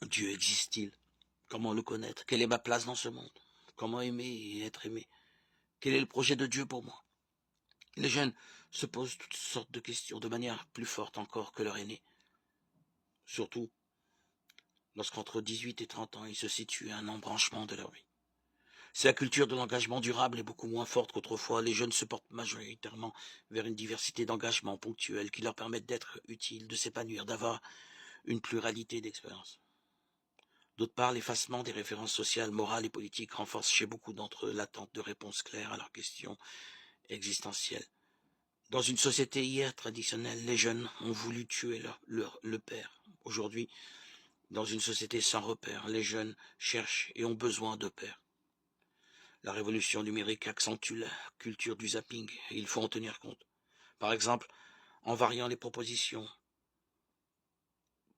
Dieu existe-t-il? Comment le connaître? Quelle est ma place dans ce monde? Comment aimer et être aimé? Quel est le projet de Dieu pour moi? Les jeunes se posent toutes sortes de questions de manière plus forte encore que leurs aînés. Surtout lorsqu'entre 18 et 30 ans, il se situe un embranchement de leur vie. Si la culture de l'engagement durable est beaucoup moins forte qu'autrefois, les jeunes se portent majoritairement vers une diversité d'engagements ponctuels qui leur permettent d'être utiles, de s'épanouir, d'avoir une pluralité d'expériences. D'autre part, l'effacement des références sociales, morales et politiques renforce chez beaucoup d'entre eux l'attente de réponses claires à leurs questions existentielles. Dans une société hier traditionnelle, les jeunes ont voulu tuer le père. Aujourd'hui, dans une société sans repère, les jeunes cherchent et ont besoin de pères. La révolution numérique accentue la culture du zapping et il faut en tenir compte. Par exemple, en variant les propositions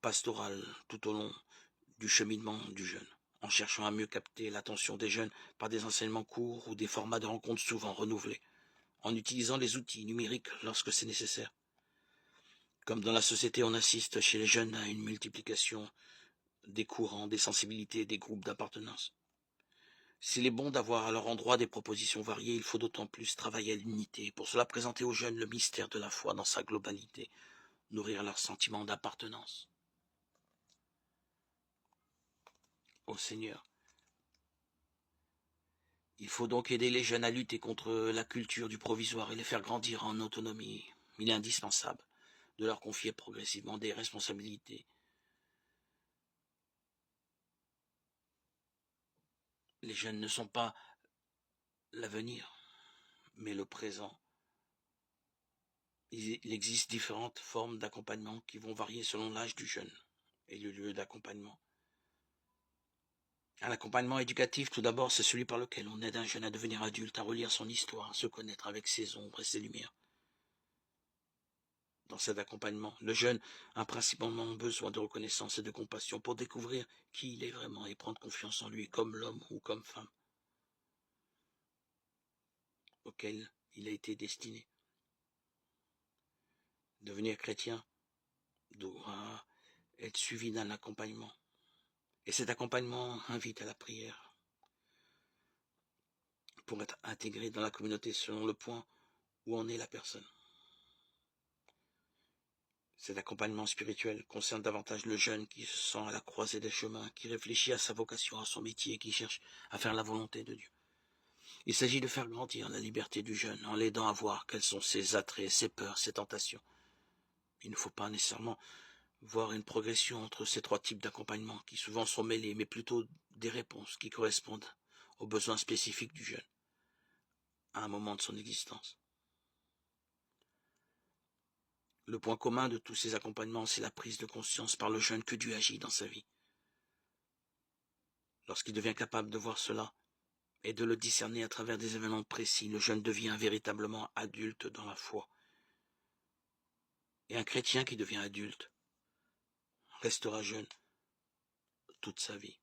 pastorales tout au long du cheminement du jeune, en cherchant à mieux capter l'attention des jeunes par des enseignements courts ou des formats de rencontres souvent renouvelés, en utilisant les outils numériques lorsque c'est nécessaire. Comme dans la société, on assiste chez les jeunes à une multiplication des courants, des sensibilités, des groupes d'appartenance. S'il est bon d'avoir à leur endroit des propositions variées, il faut d'autant plus travailler à l'unité. Pour cela, présenter aux jeunes le mystère de la foi dans sa globalité, nourrir leur sentiment d'appartenance au Seigneur. Il faut donc aider les jeunes à lutter contre la culture du provisoire et les faire grandir en autonomie. Il est indispensable de leur confier progressivement des responsabilités. Les jeunes ne sont pas l'avenir, mais le présent. Il existe différentes formes d'accompagnement qui vont varier selon l'âge du jeune et le lieu d'accompagnement. Un accompagnement éducatif, tout d'abord, c'est celui par lequel on aide un jeune à devenir adulte, à relire son histoire, à se connaître avec ses ombres et ses lumières. Dans cet accompagnement, le jeune a principalement besoin de reconnaissance et de compassion pour découvrir qui il est vraiment et prendre confiance en lui comme l'homme ou comme femme auquel il a été destiné. Devenir chrétien doit être suivi d'un accompagnement. Et cet accompagnement invite à la prière pour être intégré dans la communauté selon le point où en est la personne. Cet accompagnement spirituel concerne davantage le jeune qui se sent à la croisée des chemins, qui réfléchit à sa vocation, à son métier, qui cherche à faire la volonté de Dieu. Il s'agit de faire grandir la liberté du jeune en l'aidant à voir quels sont ses attraits, ses peurs, ses tentations. Il ne faut pas nécessairement voir une progression entre ces trois types d'accompagnement qui souvent sont mêlés, mais plutôt des réponses qui correspondent aux besoins spécifiques du jeune à un moment de son existence. Le point commun de tous ces accompagnements, c'est la prise de conscience par le jeune que Dieu agit dans sa vie. Lorsqu'il devient capable de voir cela et de le discerner à travers des événements précis, le jeune devient véritablement adulte dans la foi. Et un chrétien qui devient adulte restera jeune toute sa vie.